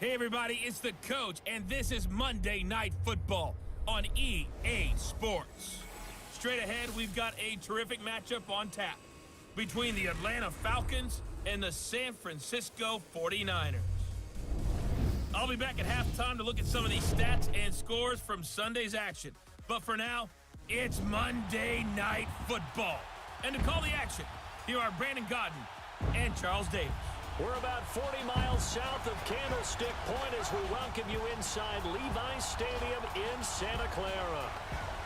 Hey everybody, it's the coach, and this is Monday Night Football on EA Sports. Straight ahead, we've got a terrific matchup on tap between the Atlanta Falcons and the San Francisco 49ers. I'll be back at halftime to look at some of these stats and scores from Sunday's action. But for now, it's Monday Night Football. And to call the action, here are Brandon Godden and Charles Davis. We're about 40 miles south of Candlestick Point as we welcome you inside Levi's Stadium in Santa Clara.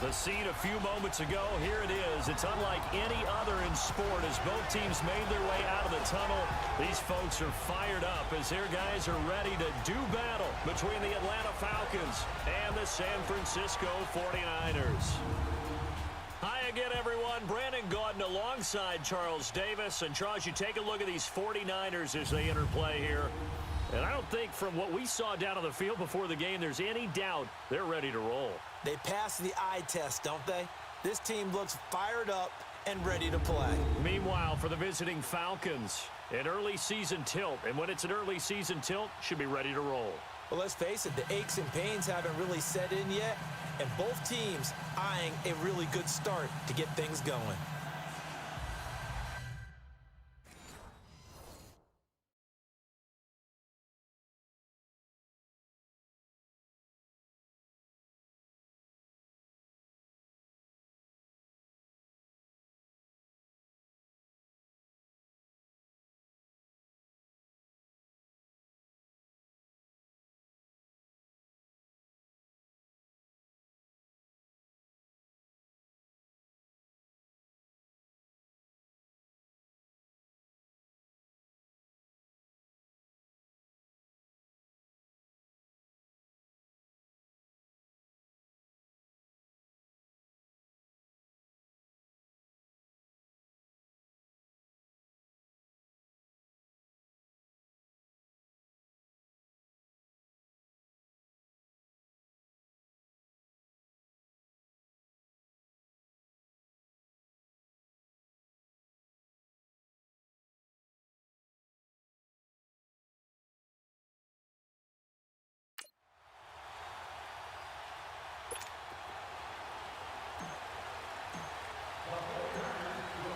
The scene a few moments ago, here it is. It's unlike any other in sport as both teams made their way out of the tunnel. These folks are fired up as their guys are ready to do battle between the Atlanta Falcons and the San Francisco 49ers. Hi again, everyone. Brandon Gaudin alongside Charles Davis. And, Charles, you take a look at these 49ers as they enter play here. And I don't think from what we saw down on the field before the game there's any doubt they're ready to roll. They pass the eye test, don't they? This team looks fired up and ready to play. Meanwhile, for the visiting Falcons, an early season tilt. And when it's an early season tilt, should be ready to roll. Well, let's face it, the aches and pains haven't really set in yet. And both teams eyeing a really good start to get things going.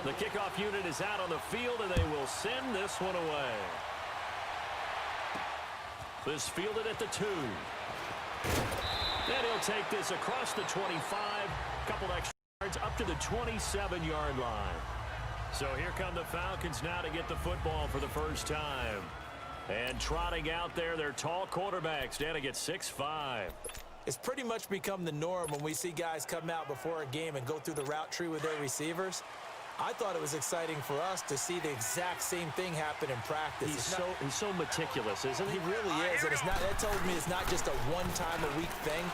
The kickoff unit is out on the field, and they will send this one away. This fielded at the 2. And he'll take this across the 25, couple extra yards up to the 27-yard line. So here come the Falcons now to get the football for the first time. And trotting out there, their tall quarterback standing at 6'5". It's pretty much become the norm when we see guys come out before a game and go through the route tree with their receivers. I thought it was exciting for us to see the exact same thing happen in practice. He's so meticulous, isn't he? He really is, and that told me it's not just a one-time-a-week thing.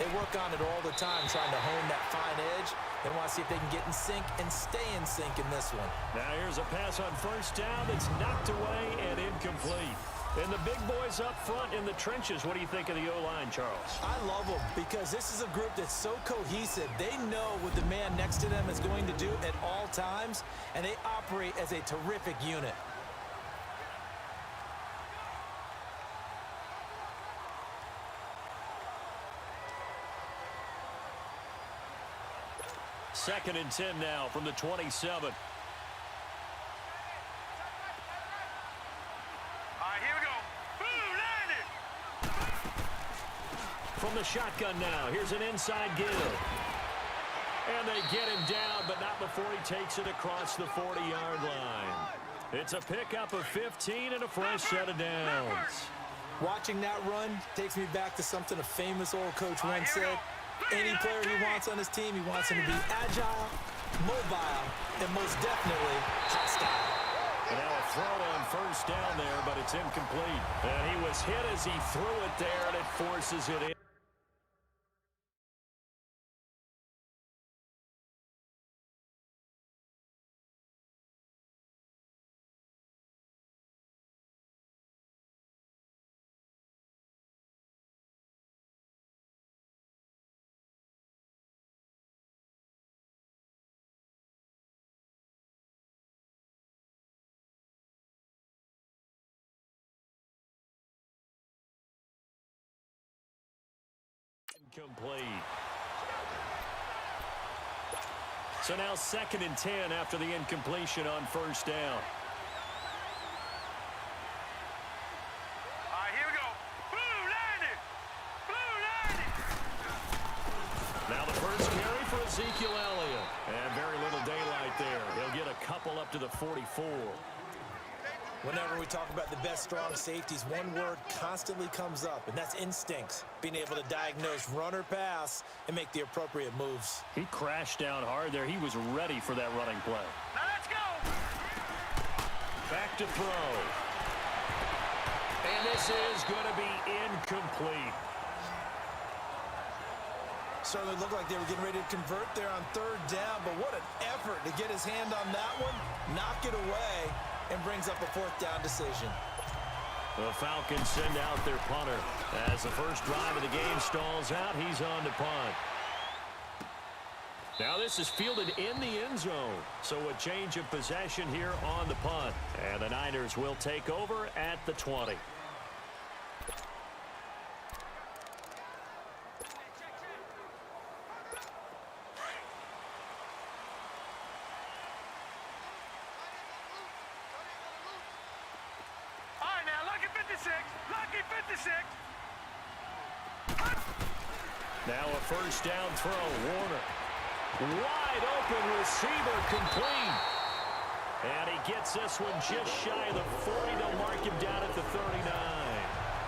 They work on it all the time, trying to hone that fine edge. They want to see if they can get in sync and stay in sync in this one. Now here's a pass on first down that's knocked away and incomplete. And the big boys up front in the trenches. What do you think of the O-line, Charles? I love them because this is a group that's so cohesive. They know what the man next to them is going to do at all times, and they operate as a terrific unit. Second and 10 now from the 27. From the shotgun now, here's an inside give. And they get him down, but not before he takes it across the 40-yard line. It's a pickup of 15 and a fresh set of downs. Watching that run takes me back to something a famous old coach once said. Any player he wants on his team, he wants him to be agile, mobile, and most definitely hostile. And now a throw on first down there, but it's incomplete. And he was hit as he threw it there, and it forces it in. incomplete. So now 2nd and 10 after the incompletion on 1st down. All right, here we go. Blue 90. Now the first carry for Ezekiel Elliott. And very little daylight there. He'll get a couple up to the 44. Whenever we talk about the best strong safeties, one word constantly comes up, and that's instincts. Being able to diagnose run or pass and make the appropriate moves. He crashed down hard there. He was ready for that running play. Now let's go. Back to throw. And this is going to be incomplete. Certainly looked like they were getting ready to convert there on 3rd down, but what an effort to get his hand on that one, knock it away, and brings up a 4th down decision. The Falcons send out their punter. As the first drive of the game stalls out, he's on to punt. Now this is fielded in the end zone. So a change of possession here on the punt. And the Niners will take over at the 20. Lucky 56. Now a first down throw. Warner. Wide open receiver complete. And he gets this one just shy of the 40. They'll mark him down at the 39.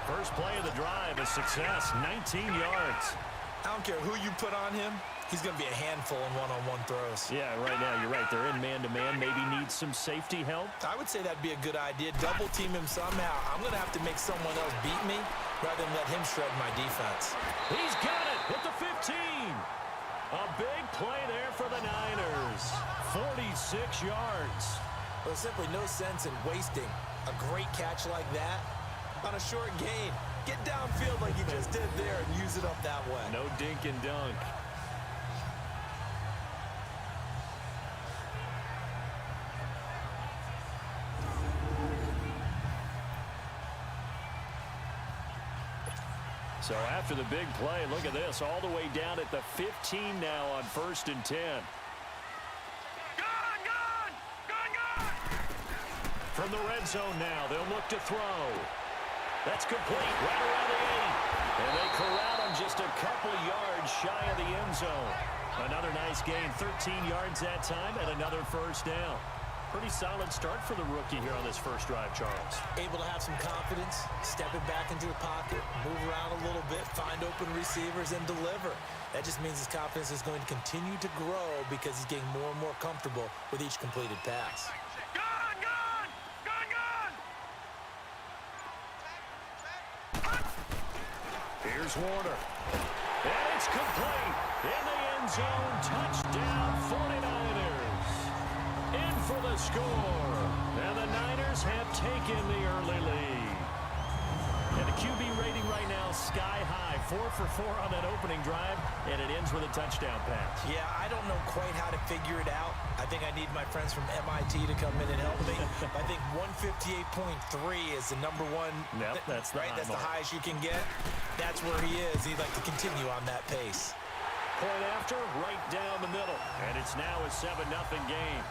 First play of the drive, a success. 19 yards. I don't care who you put on him. He's going to be a handful in one-on-one throws. Yeah, right now, you're right. They're in man-to-man. Maybe needs some safety help. I would say that'd be a good idea. Double team him somehow. I'm going to have to make someone else beat me rather than let him shred my defense. He's got it at the 15. A big play there for the Niners. 46 yards. Well, there's simply no sense in wasting a great catch like that on a short gain. Get downfield like you just did there and use it up that way. No dink and dunk. So after the big play, look at this, all the way down at the 15 now on 1st and 10. Gone! From the red zone now, they'll look to throw. That's complete, right around the 8. And they corral him just a couple yards shy of the end zone. Another nice gain, 13 yards that time, and another first down. Pretty solid start for the rookie here on this first drive, Charles. Able to have some confidence, stepping back into the pocket, move around a little bit, find open receivers, and deliver. That just means his confidence is going to continue to grow because he's getting more and more comfortable with each completed pass. Here's Warner. And it's complete. In the end zone, touchdown 49ers. In for the score. And the Niners have taken the early lead. And the QB rating right now sky high. 4 for 4 on that opening drive, and it ends with a touchdown pass. Yeah, I don't know quite how to figure it out. I think I need my friends from MIT to come in and help me. I think 158.3 is the number one. Yep, that's the right. high That's mark. the highest you can get. That's where he is. He'd like to continue on that pace. Point after, right down the middle. And it's now a 7-0 game.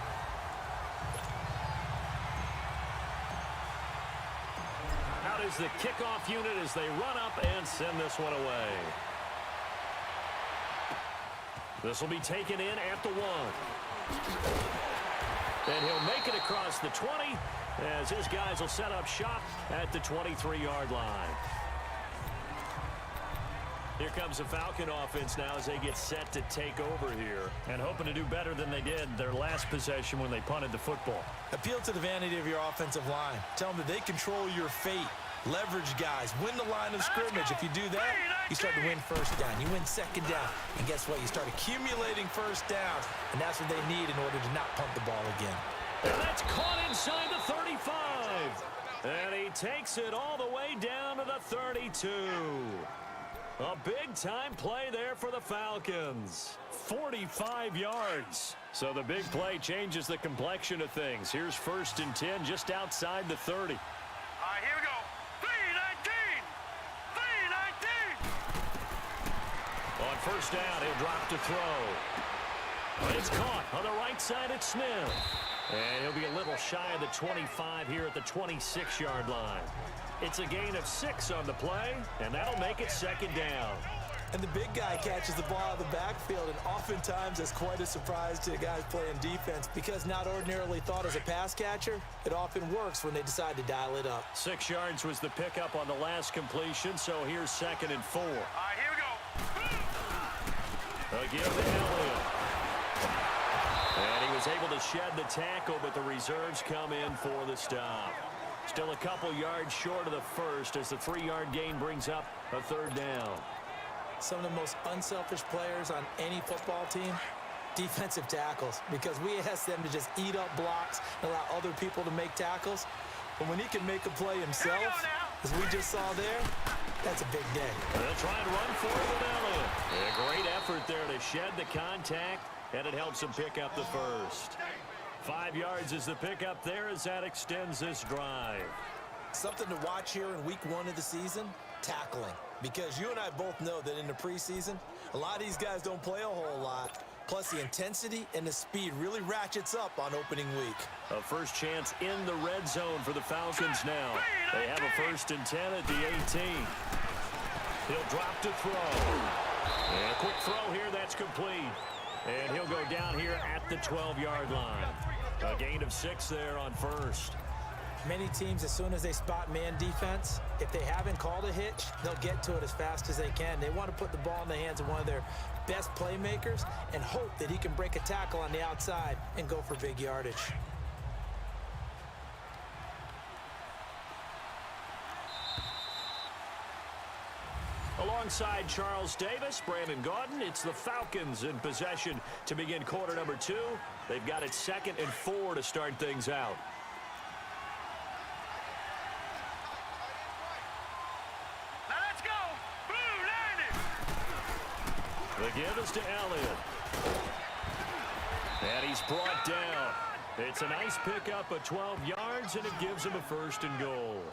Out is the kickoff unit as they run up and send this one away. This will be taken in at the 1. And he'll make it across the 20 as his guys will set up shop at the 23-yard line. Here comes the Falcon offense now as they get set to take over here and hoping to do better than they did their last possession when they punted the football. Appeal to the vanity of your offensive line. Tell them that they control your fate. Leverage guys. Win the line of scrimmage. If you do that, you start to win first down. You win second down. And guess what? You start accumulating first downs. And that's what they need in order to not punt the ball again. And that's caught inside the 35. And he takes it all the way down to the 32. A big-time play there for the Falcons. 45 yards. So the big play changes the complexion of things. Here's 1st and 10 just outside the 30. All right, here we go. 3-19. first down. He'll drop to throw. It's caught on the right side at Smith. And he'll be a little shy of the 25 here at the 26-yard line. It's a gain of 6 on the play, and that'll make it second down. And the big guy catches the ball out of the backfield, and oftentimes that's quite a surprise to the guys playing defense because not ordinarily thought as a pass catcher, it often works when they decide to dial it up. 6 yards was the pickup on the last completion, so here's 2nd and 4. All right, here we go. Again to Elliott. And he was able to shed the tackle, but the reserves come in for the stop. Still a couple yards short of the first as the 3-yard gain brings up a 3rd down. Some of the most unselfish players on any football team, defensive tackles, because we ask them to just eat up blocks and allow other people to make tackles. But when he can make a play himself, as we just saw there, that's a big day. They'll try and run for it with Elliott. A great effort there to shed the contact, and it helps him pick up the first. 5 yards is the pickup there as that extends this drive. Something to watch here in week 1 of the season, tackling. Because you and I both know that in the preseason, a lot of these guys don't play a whole lot. Plus, the intensity and the speed really ratchets up on opening week. A first chance in the red zone for the Falcons now. They have a 1st and 10 at the 18. He'll drop to throw. And a quick throw here, that's complete. And he'll go down here at the 12-yard line. A gain of 6 there on first. Many teams, as soon as they spot man defense, if they haven't called a hitch, they'll get to it as fast as they can. They want to put the ball in the hands of one of their best playmakers and hope that he can break a tackle on the outside and go for big yardage. Alongside Charles Davis, Brandon Gaudin, it's the Falcons in possession to begin quarter number 2. They've got it 2nd and 4 to start things out. The give is to Elliott. And he's brought down. It's a nice pickup of 12 yards, and it gives him a 1st and goal.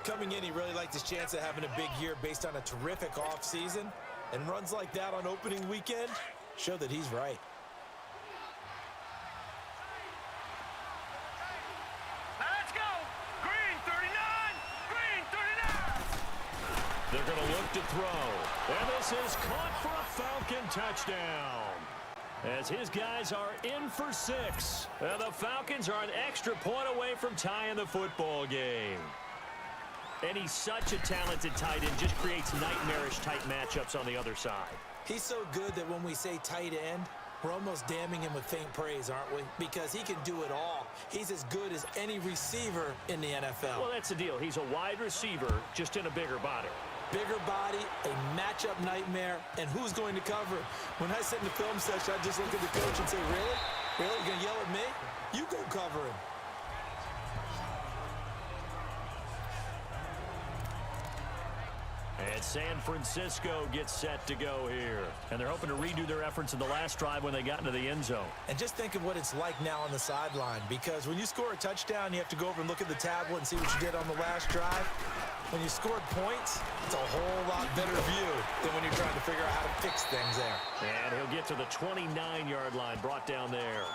Coming in, he really liked his chance of having a big year based on a terrific offseason. And runs like that on opening weekend show that he's right. Let's go. Green 39. Green 39. They're going to look to throw. And this is caught for a Falcon touchdown. As his guys are in for 6. And the Falcons are an extra point away from tying the football game. And he's such a talented tight end, just creates nightmarish-type matchups on the other side. He's so good that when we say tight end, we're almost damning him with faint praise, aren't we? Because he can do it all. He's as good as any receiver in the NFL. Well, that's the deal. He's a wide receiver, just in a bigger body. Bigger body, a matchup nightmare, and who's going to cover? When I sit in the film session, I just look at the coach and say, really? Really? You're going to yell at me? You go cover him. And San Francisco gets set to go here. And they're hoping to redo their efforts in the last drive when they got into the end zone. And just think of what it's like now on the sideline, because when you score a touchdown, you have to go over and look at the tablet and see what you did on the last drive. When you scored points, it's a whole lot better view than when you're trying to figure out how to fix things there. And he'll get to the 29-yard line, brought down there.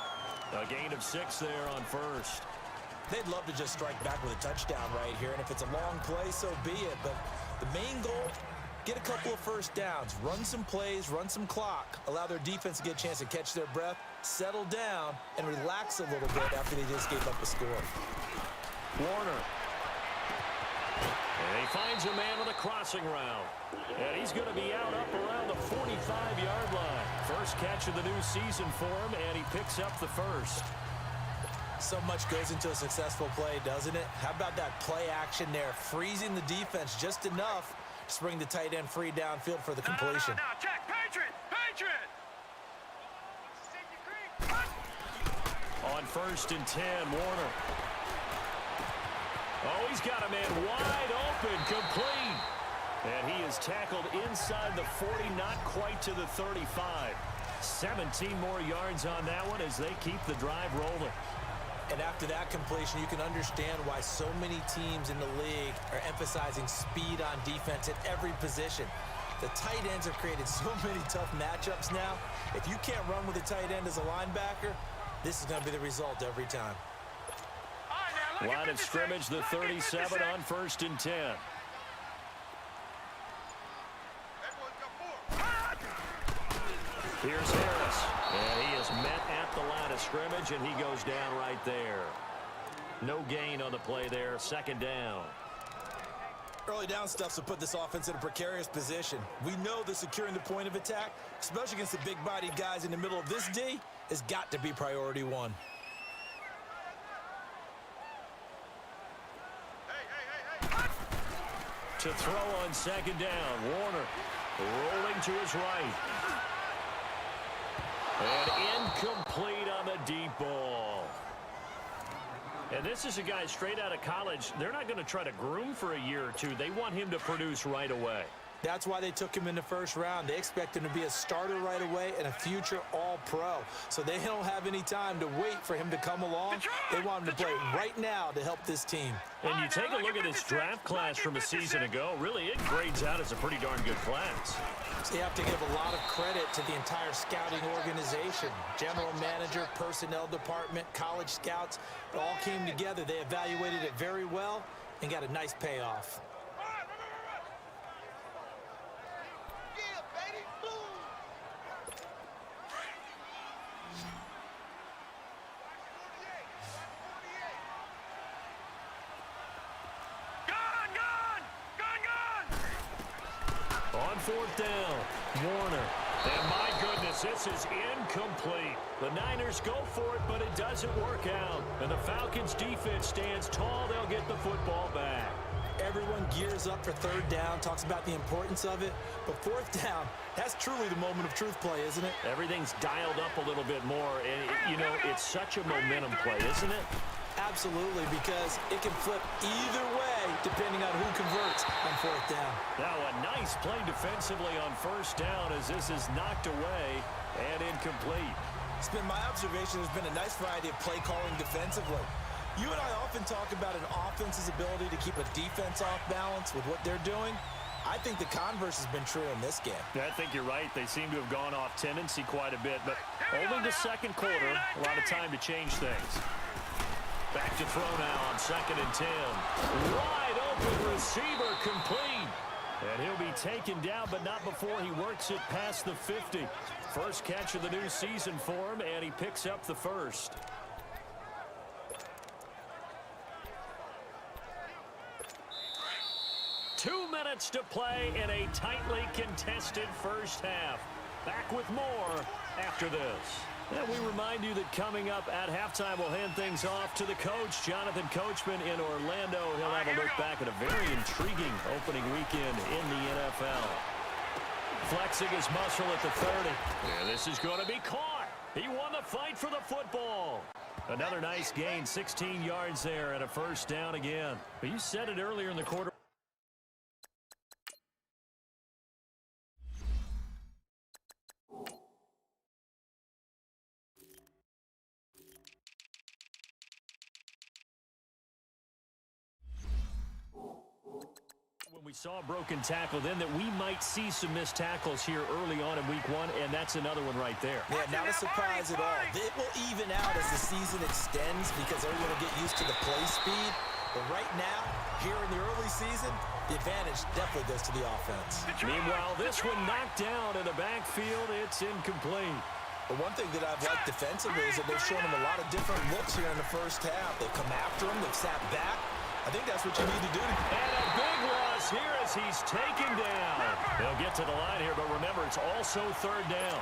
A gain of 6 there on first. They'd love to just strike back with a touchdown right here, and if it's a long play, so be it. But the main goal, get a couple of first downs, run some plays, run some clock, allow their defense to get a chance to catch their breath, settle down, and relax a little bit after they just gave up a score. Warner. And he finds a man on the crossing route. And he's going to be out up around the 45-yard line. First catch of the new season for him, and he picks up the first. So much goes into a successful play, doesn't it? How about that play action there, freezing the defense just enough to bring the tight end free downfield for the completion. No, check. Patriot. Patriot. On 1st and 10, Warner. Oh, he's got a man wide open, complete. And he is tackled inside the 40, not quite to the 35. 17 more yards on that one as they keep the drive rolling. And after that completion, you can understand why so many teams in the league are emphasizing speed on defense at every position. The tight ends have created so many tough matchups now. If you can't run with a tight end as a linebacker, this is going to be the result every time. Line of scrimmage, the 37 on 1st and 10. Here's Harris, and he is met at the line of scrimmage, and he goes down right there. No gain on the play there, 2nd down. Early down stuff will put this offense in a precarious position. We know that securing the point of attack, especially against the big-bodied guys in the middle of this D, has got to be priority one. To throw on 2nd down, Warner rolling to his right. And incomplete on the deep ball. And this is a guy straight out of college. They're not going to try to groom for a year or two. They want him to produce right away. That's why they took him in the 1st round. They expect him to be a starter right away and a future All-Pro. So they don't have any time to wait for him to come along. They want him to play right now to help this team. And you take a look at this draft class from a season ago. Really, it grades out as a pretty darn good class. So you have to give a lot of credit to the entire scouting organization. General manager, personnel department, college scouts, it all came together. They evaluated it very well and got a nice payoff. On 4th down, Warner. And my goodness, this is incomplete. The Niners go for it, but it doesn't work out. And the Falcons' defense stands tall. They'll get the football back. Everyone gears up for 3rd down, talks about the importance of it. But 4th down, that's truly the moment of truth play, isn't it? Everything's dialed up a little bit more. And, you know, it's such a momentum play, isn't it? Absolutely, because it can flip either way depending on who converts on 4th down. Now a nice play defensively on 1st down as this is knocked away and incomplete. It's been my observation there's been a nice variety of play calling defensively. You and I often talk about an offense's ability to keep a defense off balance with what they're doing. I think the converse has been true in this game. I think you're right. They seem to have gone off tendency quite a bit, but only the 2nd quarter, a lot of time to change things. Back to throw now on 2nd and 10. Wide open receiver complete. And he'll be taken down, but not before he works it past the 50. First catch of the new season for him, and he picks up the 1st. Two minutes to play in a tightly contested 1st half. Back with more after this. And we remind you that coming up at halftime, we'll hand things off to the coach, Jonathan Coachman in Orlando. He'll have a look back at a very intriguing opening weekend in the NFL. Flexing his muscle at the 30. Yeah, this is going to be caught. He won the fight for the football. Another nice gain, 16 yards there and a 1st down again. But you said it earlier in the quarter. We saw a broken tackle then that we might see some missed tackles here early on in week 1, and that's another one right there. Yeah, not a surprise at all. It will even out as the season extends because everyone will get used to the play speed. But right now, here in the early season, the advantage definitely goes to the offense. Meanwhile, this one knocked down in the backfield. It's incomplete. But one thing that I've liked defensively is that they've shown him a lot of different looks here in the 1st half. They've come after him. They've sat back. I think that's what you need to do. And a big loss here as he's taken down. They'll get to the line here, but remember, it's also 3rd down.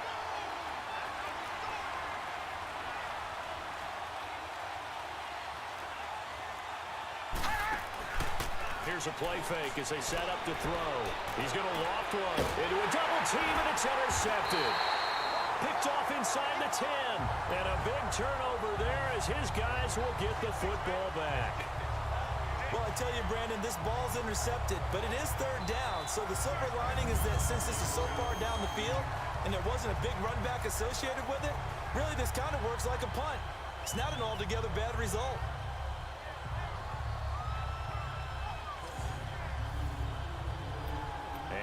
Here's a play fake as they set up to throw. He's going to loft one into a double team, and it's intercepted. Picked off inside the 10. And a big turnover there as his guys will get the football back. Well, I tell you, Brandon, this ball's intercepted, but it is 3rd down. So the silver lining is that since this is so far down the field and there wasn't a big run back associated with it, really this kind of works like a punt. It's not an altogether bad result.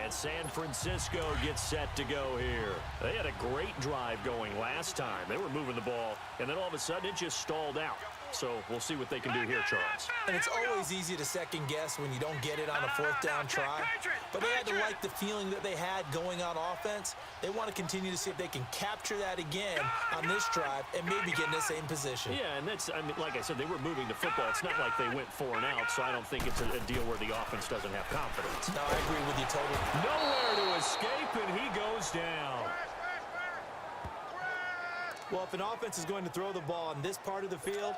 And San Francisco gets set to go here. They had a great drive going last time. They were moving the ball, and then all of a sudden it just stalled out. So we'll see what they can do here, Charles. And it's always easy to second guess when you don't get it on a fourth down try. But they had to like the feeling that they had going on offense. They want to continue to see if they can capture that again on this drive and maybe get in the same position. Yeah, and that's, I mean, like I said, they were moving the football. It's not like they went 4 and out, so I don't think it's a deal where the offense doesn't have confidence. No, I agree with you totally. Nowhere to escape, and he goes down. Well, if an offense is going to throw the ball in this part of the field,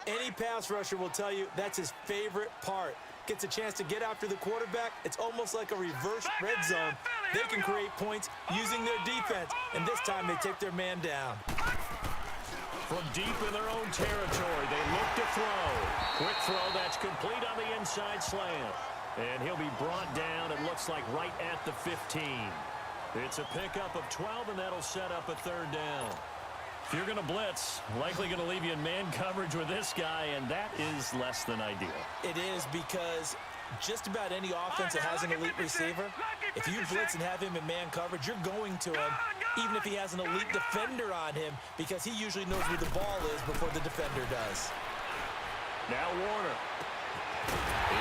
any pass rusher will tell you that's his favorite part. Gets a chance to get after the quarterback. It's almost like a reverse red zone. They can create points using their defense, and this time they take their man down. From deep in their own territory, they look to throw. Quick throw that's complete on the inside slant. And he'll be brought down, it looks like, right at the 15. It's a pickup of 12, and that'll set up a 3rd down. If you're going to blitz, likely going to leave you in man coverage with this guy, and that is less than ideal. It is, because just about any offense that has an elite receiver, if you blitz and have him in man coverage, you're going to him, even if he has an elite defender on him, because he usually knows where the ball is before the defender does. Now Warner.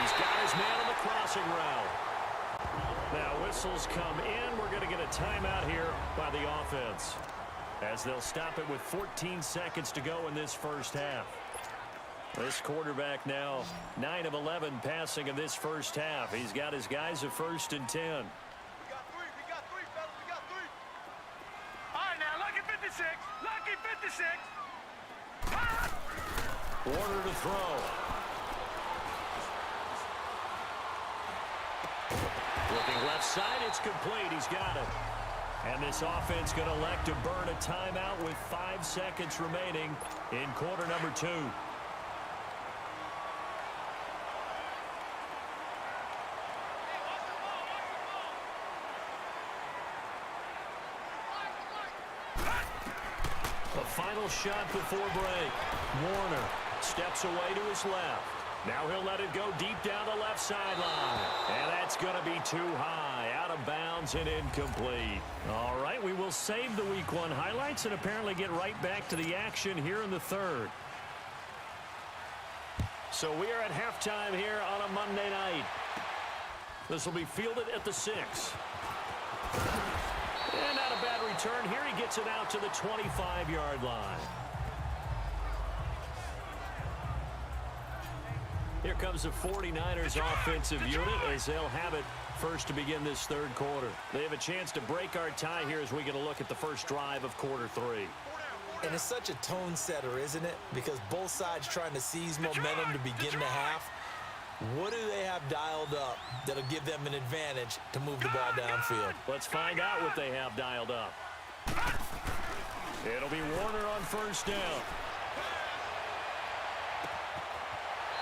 He's got his man on the crossing route. Now whistles come in. We're going to get a timeout here by the offense, as they'll stop it with 14 seconds to go in this first half. This quarterback now 9 of 11 passing in this first half. He's got his guys at 1st and 10. We got 3, fellas, we got 3. All right, now, lucky 56, lucky 56. Warner to throw. Looking left side, it's complete. He's got it. And this offense going to elect to burn a timeout with 5 seconds remaining in quarter number 2. The final shot before break. Warner steps away to his left. Now he'll let it go deep down the left sideline. And that's going to be too high. Out of bounds and incomplete. All right, we will save the Week 1 highlights and apparently get right back to the action here in the 3rd. So we are at halftime here on a Monday night. This will be fielded at the 6. And not a bad return here. He gets it out to the 25-yard line. Here comes the 49ers offensive unit as they'll have it first to begin this 3rd quarter. They have a chance to break our tie here as we get a look at the first drive of quarter 3. And it's such a tone setter, isn't it? Because both sides trying to seize momentum to begin the half. What do they have dialed up that'll give them an advantage to move the ball downfield? Let's find out what they have dialed up. It'll be Warner on 1st down.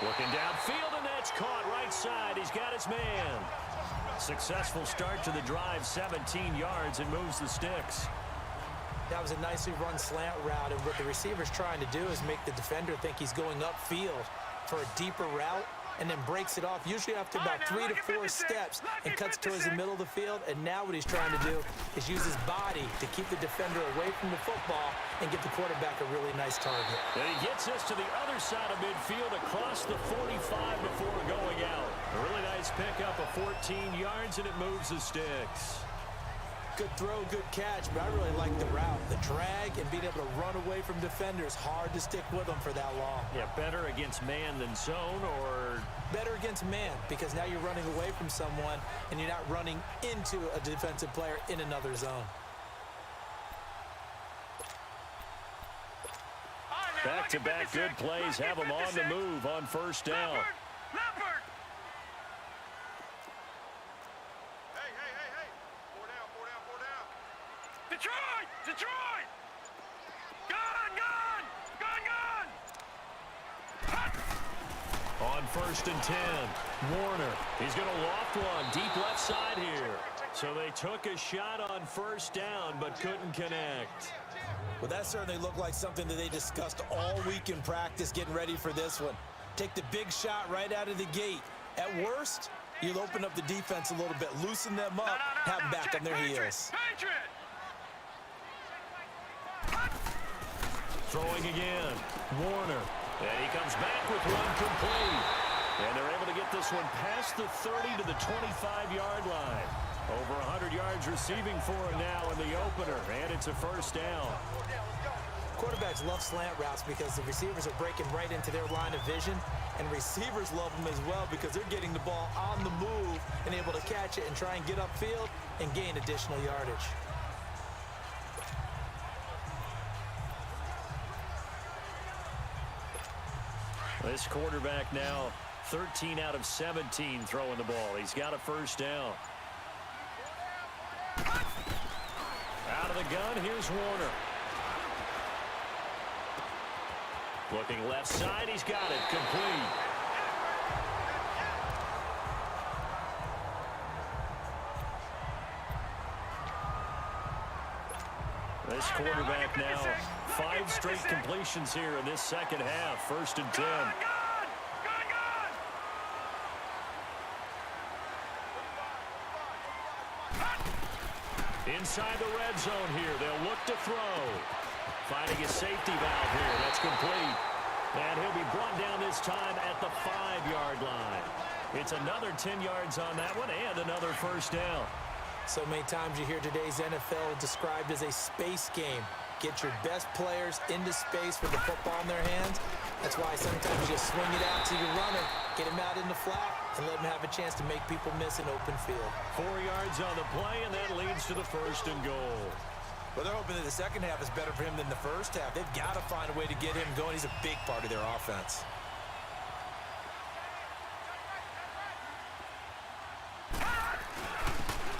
Looking downfield, and that's caught right side. He's got his man. Successful start to the drive, 17 yards, and moves the sticks. That was a nicely run slant route, and what the receiver's trying to do is make the defender think he's going upfield for a deeper route, and then breaks it off, usually after about 3 to 4 steps, and cuts towards the middle of the field. And now what he's trying to do is use his body to keep the defender away from the football and give the quarterback a really nice target. And he gets us to the other side of midfield across the 45 before going out. A really nice pickup of 14 yards, and it moves the sticks. Good throw, good catch, but I really like the route. The drag and being able to run away from defenders, hard to stick with them for that long. Yeah, better against man than zone, or? Better against man, because now you're running away from someone and you're not running into a defensive player in another zone. Back-to-back good plays have them on the move on 1st down. Leopard! Hey. 4 down. Detroit! Gun! On 1st and 10, Warner. He's going to loft one deep left side here. So they took a shot on 1st down, but couldn't connect. Well, that certainly looked like something that they discussed all week in practice getting ready for this one. Take the big shot right out of the gate. At worst, You'll open up the defense a little bit, loosen them up, have them back on their heels. Throwing again. Warner. And he comes back with one complete. And they're able to get this one past the 30 to the 25-yard line. Over 100 yards receiving for him now in the opener. And it's a first down. Quarterbacks love slant routes because the receivers are breaking right into their line of vision. And receivers love them as well because they're getting the ball on the move and able to catch it and try and get upfield and gain additional yardage. This quarterback now 13 out of 17 throwing the ball. He's got a first down. Out of the gun, here's Warner. Looking left side, he's got it, complete. This quarterback now 5 straight completions here in this second half. 1st and 10. Inside the red zone here. They'll look to throw. Finding a safety valve here. That's complete. And he'll be brought down this time at the 5-yard line. It's another 10 yards on that one and another first down. So many times you hear today's NFL described as a space game. Get your best players into space with the football in their hands. That's why sometimes you just swing it out to your runner, get him out in the flat, and let him have a chance to make people miss an open field. 4 yards on the play, and that leads to the 1st and goal. Well, they're hoping that the second half is better for him than the first half. They've got to find a way to get him going. He's a big part of their offense.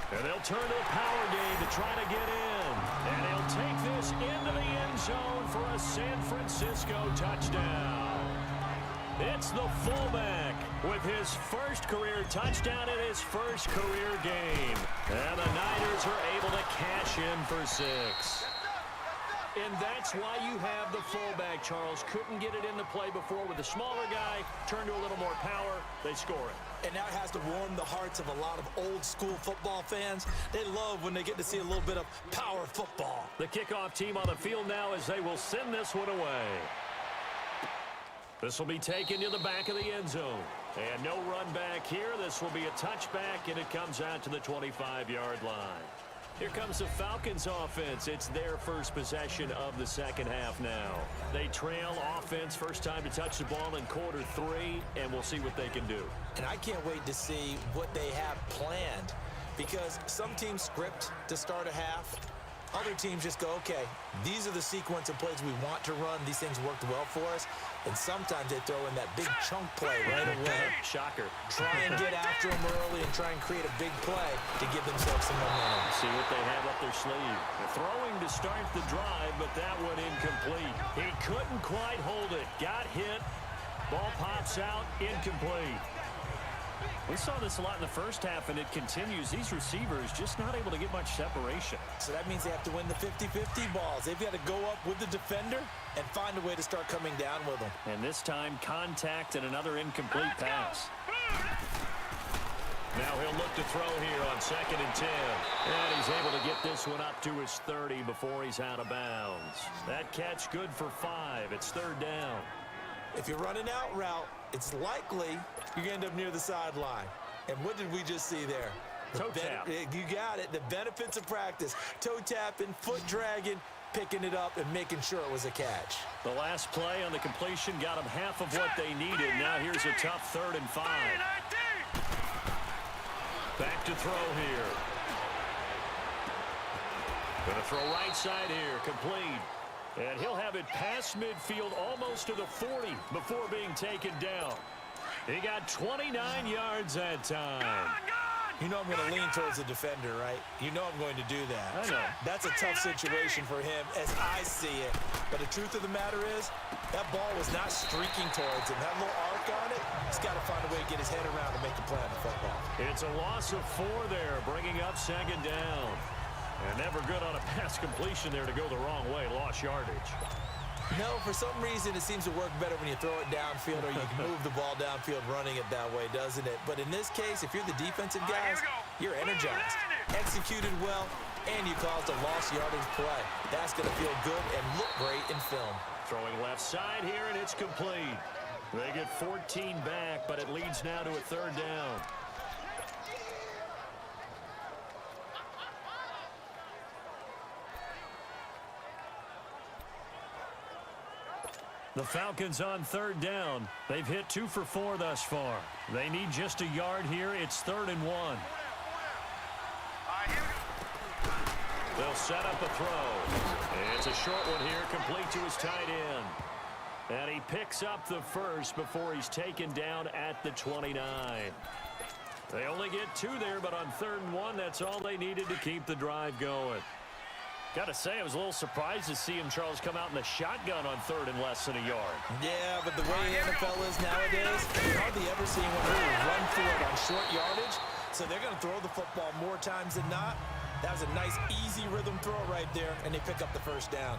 And they'll turn to a power game to try to get in. And he'll take this into the end zone for a San Francisco touchdown. It's the fullback with his first career touchdown in his first career game. And the Niners are able to cash in for 6. And that's why you have the fullback, Charles. Couldn't get it into play before with the smaller guy. Turn to a little more power. They score it. And that has to warm the hearts of a lot of old-school football fans. They love when they get to see a little bit of power football. The kickoff team on the field now as they will send this one away. This will be taken to the back of the end zone. And no run back here. This will be a touchback, and it comes out to the 25-yard line. Here comes the Falcons offense. It's their first possession of the second half now. They trail offense, first time to touch the ball in quarter 3, and we'll see what they can do. And I can't wait to see what they have planned, because some teams script to start a half. Other teams just go, okay, these are the sequence of plays we want to run. These things worked well for us. And sometimes they throw in that big chunk play right away. Shocker. Try and get after them early and try and create a big play to give themselves some momentum. See what they have up their sleeve. They're throwing to start the drive, but that one incomplete. He couldn't quite hold it. Got hit. Ball pops out. Incomplete. We saw this a lot in the first half, and it continues. These receivers just not able to get much separation. So that means they have to win the 50-50 balls. They've got to go up with the defender and find a way to start coming down with them. And this time, contact and another incomplete pass. Now he'll look to throw here on 2nd and 10. And he's able to get this one up to his 30 before he's out of bounds. That catch good for 5. It's 3rd down. If you're running out route, it's likely you're going to end up near the sideline. And what did we just see there? Toe tap. You got it. The benefits of practice. Toe tapping, foot dragging, picking it up, and making sure it was a catch. The last play on the completion got them half of what they needed. Now here's a tough 3rd and 5. Back to throw here. Going to throw right side here. Complete. And he'll have it past midfield almost to the 40 before being taken down. He got 29 yards that time. You know I'm going to lean towards the defender, right? You know I'm going to do that. I know. That's a tough situation for him as I see it. But the truth of the matter is, that ball was not streaking towards him. That little arc on it, he's got to find a way to get his head around to make the play on the football. It's a loss of 4 there, bringing up 2nd down. And never good on a pass completion there to go the wrong way. Lost yardage. No, for some reason it seems to work better when you throw it downfield or you can move the ball downfield running it that way, doesn't it? But in this case, if you're the defensive guys, you're energized, executed well, and you caused a lost yardage play. That's going to feel good and look great in film. Throwing left side here, and it's complete. They get 14 back, but it leads now to a third down. The Falcons on third down. They've hit 2 for 4 thus far. They need just a yard here. It's 3rd and 1. They'll set up a throw. It's a short one here, complete to his tight end. And he picks up the first before he's taken down at the 29. They only get 2 there, but on 3rd and 1, that's all they needed to keep the drive going. Got to say, I was a little surprised to see him, Charles, come out in the shotgun on 3rd and less than a yard. Yeah, but the way the NFL is nowadays, you hardly ever see anyone really run through it on short yardage. So they're going to throw the football more times than not. That was a nice, easy rhythm throw right there, and they pick up the first down.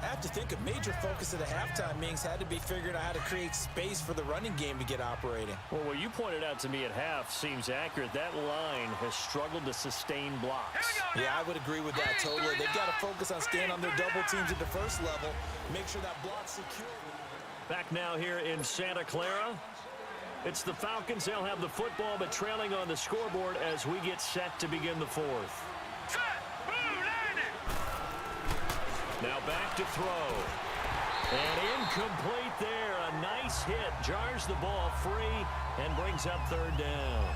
I have to think a major focus of the halftime meetings had to be figuring out how to create space for the running game to get operating. Well, what you pointed out to me at half seems accurate. That line has struggled to sustain blocks. Yeah, I would agree with that totally. They've got to focus on staying on their double teams at the first level, make sure that block's secure. Back now here in Santa Clara. It's the Falcons. They'll have the football, but trailing on the scoreboard as we get set to begin the 4th. Now back to throw. And incomplete there. A nice hit. Jars the ball free and brings up 3rd down.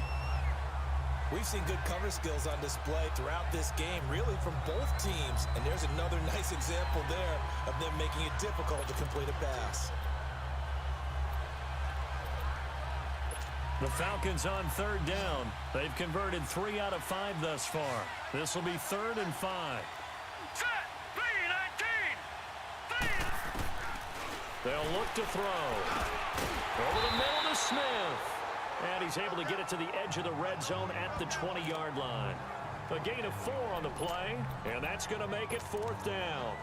We've seen good cover skills on display throughout this game, really from both teams. And there's another nice example there of them making it difficult to complete a pass. The Falcons on 3rd down. They've converted 3 out of 5 thus far. This will be 3rd and 5. They'll look to throw. Over the middle to Smith. And he's able to get it to the edge of the red zone at the 20-yard line. A gain of 4 on the play, and that's going to make it 4th down.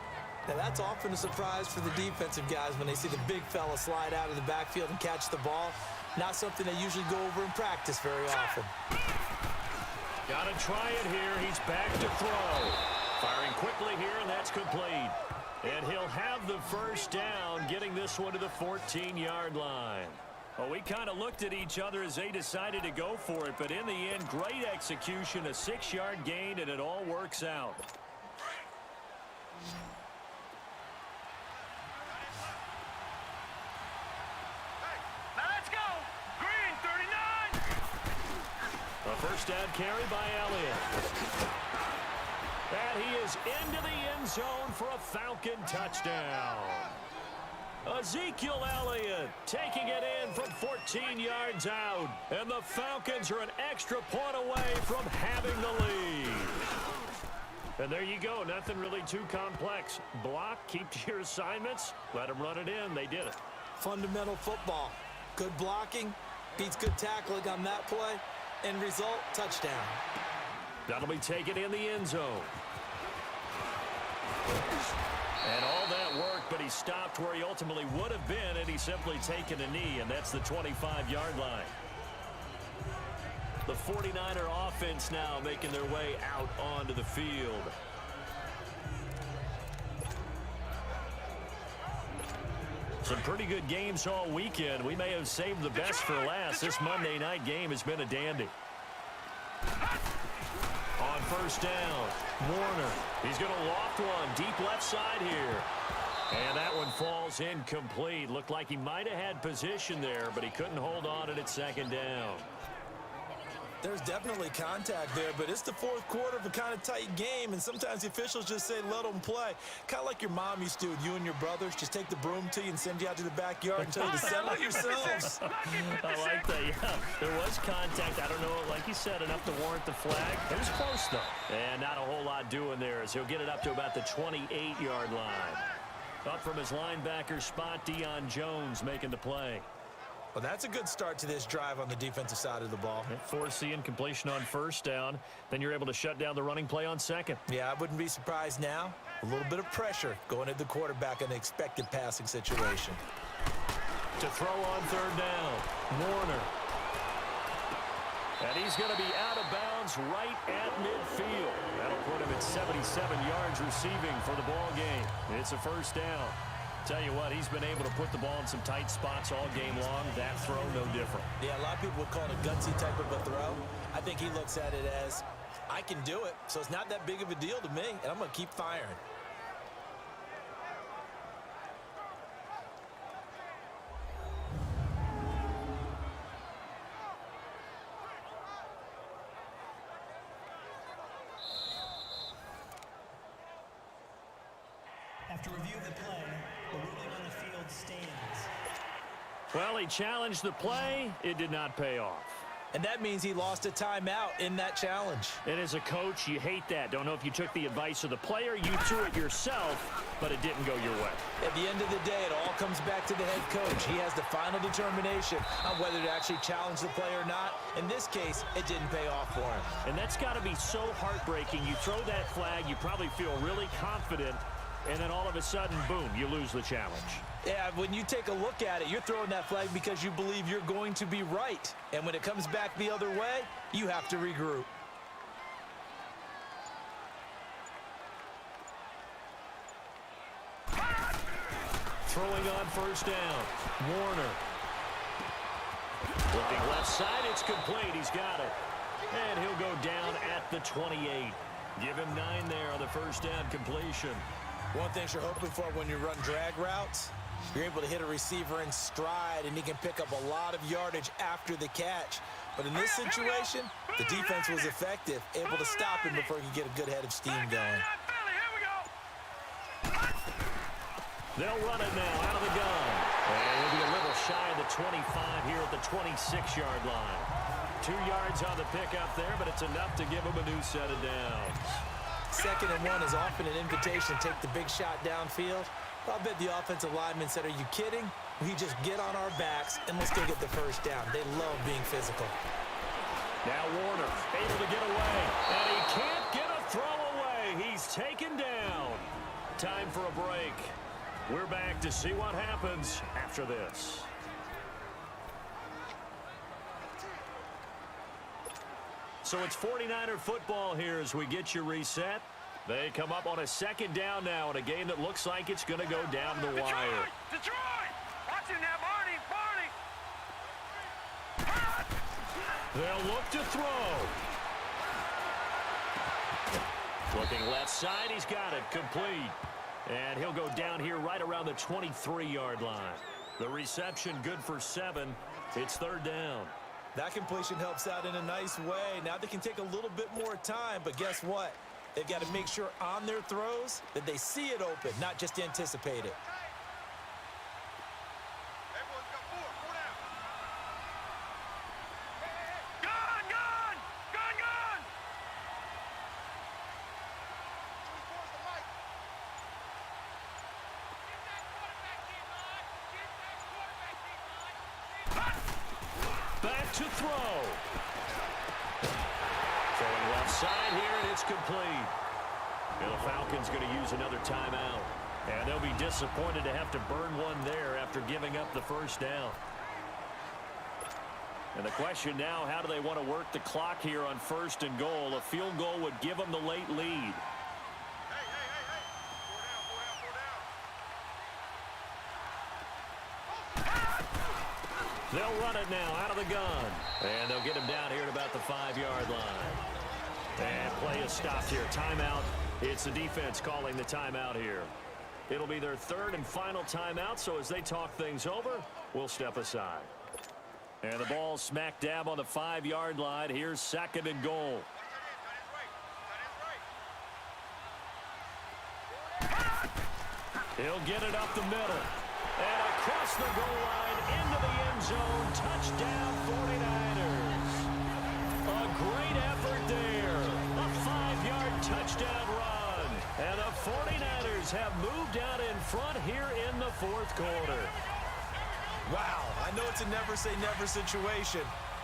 Now that's often a surprise for the defensive guys when they see the big fella slide out of the backfield and catch the ball. Not something they usually go over in practice very often. Got to try it here. He's back to throw. Firing quickly here, and that's complete. And he'll have the first down, getting this one to the 14-yard line. Well, we kind of looked at each other as they decided to go for it, but in the end, great execution, a 6-yard gain, and it all works out. Now let's go. Green, 39. A first down carry by Elliott. And he is into the end zone for a Falcon touchdown. Ezekiel Elliott taking it in from 14 yards out. And the Falcons are an extra point away from having the lead. And there you go. Nothing really too complex. Block, keep to your assignments, let them run it in. They did it. Fundamental football. Good blocking, beats good tackling on that play. End result, touchdown. That'll be taken in the end zone. And all that worked, but he stopped where he ultimately would have been, and he's simply taken a knee, and that's the 25-yard line. The 49er offense now making their way out onto the field. Some pretty good games all weekend. We may have saved the best for last. This Monday night game has been a dandy. On first down, Warner. He's going to loft one deep left side here. And that one falls incomplete. Looked like he might have had position there, but he couldn't hold on to it at 2nd down. There's definitely contact there, but it's the 4th quarter of a kind of tight game, and sometimes the officials just say, let them play. Kind of like your mom used to with you and your brothers. Just take the broom to you and send you out to the backyard and tell you to settle it yourselves. I like that, yeah. There was contact. I don't know, like you said, enough to warrant the flag. It was close, though. And not a whole lot doing there as he'll get it up to about the 28-yard line. Up from his linebacker spot, Deion Jones making the play. Well, that's a good start to this drive on the defensive side of the ball. Force the incompletion on first down. Then you're able to shut down the running play on second. Yeah, I wouldn't be surprised now. A little bit of pressure going at the quarterback in an expected passing situation. To throw on third down, Warner. And he's going to be out of bounds right at midfield. That'll put him at 77 yards receiving for the ball game. It's a first down. Tell you what, he's been able to put the ball in some tight spots all game long. That throw, no different. Yeah, a lot of people would call it a gutsy type of a throw. I think he looks at it as, I can do it, so it's not that big of a deal to me, and I'm going to keep firing. After review of the play, the ruling on the field stands. Well, he challenged the play. It did not pay off. And that means he lost a timeout in that challenge. And as a coach, you hate that. Don't know if you took the advice of the player, you threw it yourself, but it didn't go your way. At the end of the day, it all comes back to the head coach. He has the final determination on whether to actually challenge the play or not. In this case, it didn't pay off for him. And that's got to be so heartbreaking. You throw that flag, you probably feel really confident, and then all of a sudden, boom, you lose the challenge. Yeah, when you take a look at it, you're throwing that flag because you believe you're going to be right. And when it comes back the other way, you have to regroup. Throwing on first down, Warner. Looking left side, it's complete. He's got it. And he'll go down at the 28. Give him 9 there on the first down completion. One thing you're hoping for when you run drag routes, you're able to hit a receiver in stride, and he can pick up a lot of yardage after the catch. But in this situation, the defense was effective, able to stop him before he could get a good head of steam going. They'll run it now out of the gun. And he'll be a little shy of the 25 here at the 26-yard line. 2 yards on the pickup there, but it's enough to give him a new set of downs. 2nd and 1 is often an invitation to take the big shot downfield. But I'll bet the offensive linemen said, are you kidding? We just get on our backs and let's go get the first down. They love being physical. Now Warner able to get away, and he can't get a throw away. He's taken down. Time for a break. We're back to see what happens after this. So it's 49er football here as we get you reset. They come up on a 2nd down now in a game that looks like it's going to go down the wire. Detroit! Watch him now, Barney! They'll look to throw. Looking left side, he's got it, complete. And he'll go down here right around the 23-yard line. The reception good for 7. It's 3rd down. That completion helps out in a nice way. Now they can take a little bit more time, but guess what? They've got to make sure on their throws that they see it open, not just anticipate it. Back to throw. Throwing left side here, and it's complete. And the Falcons going to use another timeout. And they'll be disappointed to have to burn one there after giving up the first down. And the question now, how do they want to work the clock here on 1st and goal? A field goal would give them the late lead. They'll run it now out of the gun. And they'll get him down here at about the 5-yard line. And play is stopped here. Timeout. It's the defense calling the timeout here. It'll be their 3rd and final timeout, so as they talk things over, we'll step aside. And the ball smack dab on the 5-yard line. Here's 2nd and goal. He'll get it up the middle. And across the goal line into the end zone. Touchdown 49ers. A great effort there. A 5-yard touchdown run. And the 49ers have moved out in front here in the 4th quarter. Wow, I know it's a never-say-never situation,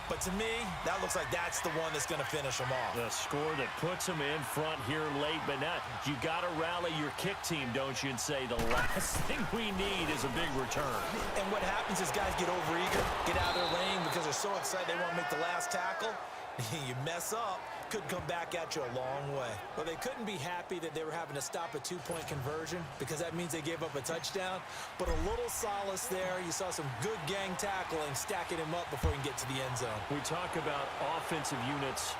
but to me, that looks like that's the one that's going to finish them off. The score that puts them in front here late, but now you got to rally your kick team, don't you, and say the last thing we need is a big return. And what happens is guys get overeager, get out of their lane because they're so excited they want to make the last tackle. You mess up, could come back at you a long way. Well, they couldn't be happy that they were having to stop a two-point conversion because that means they gave up a touchdown. But a little solace there. You saw some good gang tackling, stacking him up before he can get to the end zone. We talk about offensive units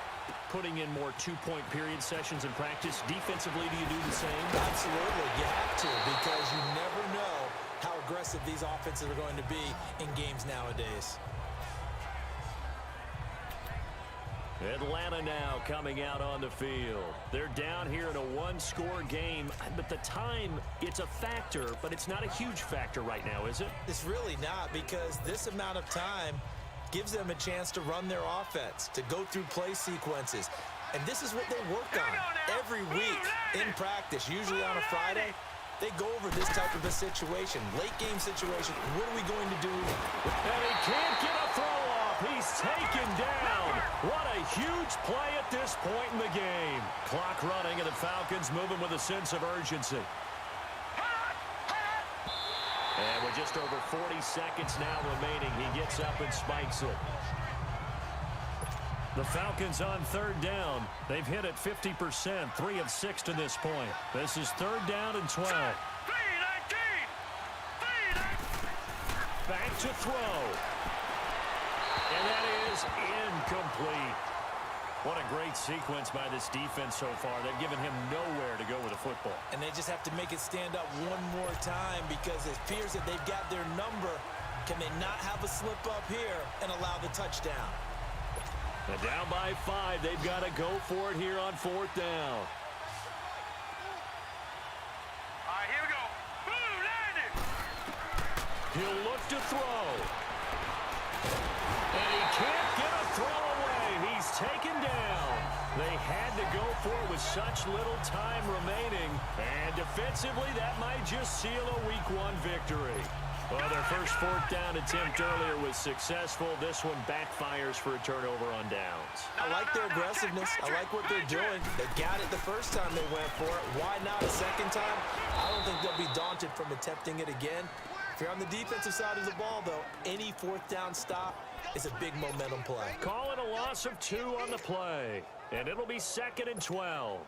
putting in more two-point period sessions in practice. Defensively, do you do the same? Absolutely. You have to because you never know how aggressive these offenses are going to be in games nowadays. Atlanta now coming out on the field. They're down here in a one-score game, but the time, it's a factor, but it's not a huge factor right now, is it? It's really not because this amount of time gives them a chance to run their offense, to go through play sequences. And this is what they work on every week in practice, usually on a Friday. They go over this type of a situation, late game situation. What are we going to do? And he can't get a throw off. He's taken down. What a huge play at this point in the game. Clock running and the Falcons moving with a sense of urgency. And with just over 40 seconds now remaining, he gets up and spikes it. The Falcons on third down. They've hit it 50%, 3 of 6 to this point. This is third down and 12. Back to throw. And that is incomplete. What a great sequence by this defense so far. They've given him nowhere to go with the football. And they just have to make it stand up one more time because it appears that they've got their number. Can they not have a slip up here and allow the touchdown? And down by 5, they've got to go for it here on fourth down. All right, here we go. Boom, landed. He'll look to throw. And he can't get a throw away. He's taken down. They had to go for it with such little time remaining. And defensively, that might just seal a Week 1 victory. Well, their first fourth down attempt earlier was successful. This one backfires for a turnover on downs. I like their aggressiveness. I like what they're doing. They got it the first time they went for it. Why not a second time? I don't think they'll be daunted from attempting it again. If you're on the defensive side of the ball, though, any fourth down stop is a big momentum play. Call it a loss of 2 on the play. And it'll be 2nd and 12.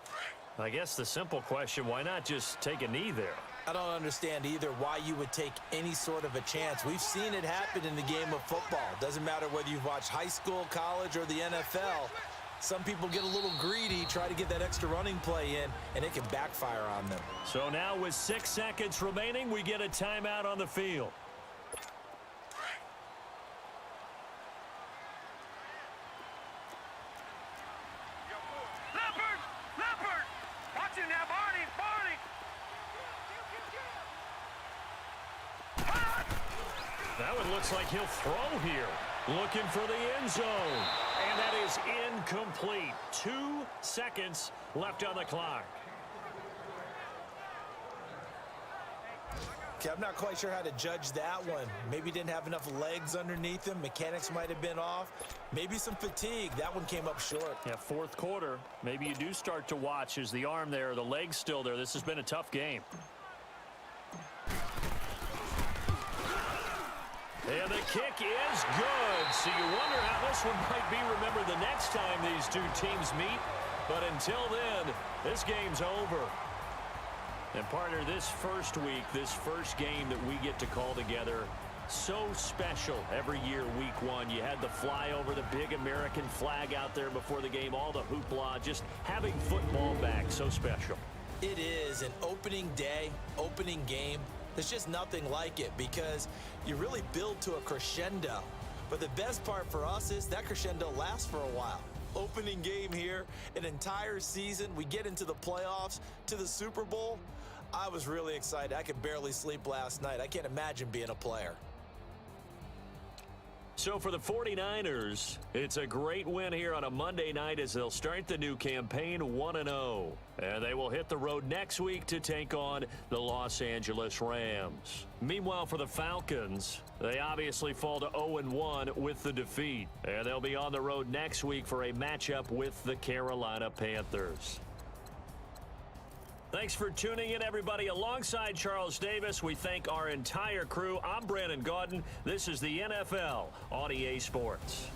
I guess the simple question, why not just take a knee there? I don't understand either why you would take any sort of a chance. We've seen it happen in the game of football. Doesn't matter whether you've watched high school, college, or the NFL. Some people get a little greedy, try to get that extra running play in, and it can backfire on them. So now with 6 seconds remaining, we get a timeout on the field. Leopard! Watch it now, Barney! That one looks like he'll throw here. Looking for the end zone. And that is incomplete. 2 seconds left on the clock. Okay, I'm not quite sure how to judge that one. Maybe didn't have enough legs underneath him. Mechanics might have been off. Maybe some fatigue. That one came up short. Yeah, fourth quarter. Maybe you do start to watch as the arm there, the leg's still there. This has been a tough game. And the kick is good. So you wonder how this one might be remembered the next time these two teams meet. But until then, this game's over. And partner, this first week, this first game that we get to call together, so special every year, Week 1. You had the flyover, the big American flag out there before the game, all the hoopla, just having football back, so special. It is an opening day, opening game. There's just nothing like it because you really build to a crescendo. But the best part for us is that crescendo lasts for a while. Opening game here, an entire season. We get into the playoffs, to the Super Bowl. I was really excited. I could barely sleep last night. I can't imagine being a player. So for the 49ers, it's a great win here on a Monday night as they'll start the new campaign 1-0. And they will hit the road next week to take on the Los Angeles Rams. Meanwhile, for the Falcons, they obviously fall to 0-1 with the defeat. And they'll be on the road next week for a matchup with the Carolina Panthers. Thanks for tuning in, everybody. Alongside Charles Davis, we thank our entire crew. I'm Brandon Gaudin. This is the NFL on EA Sports.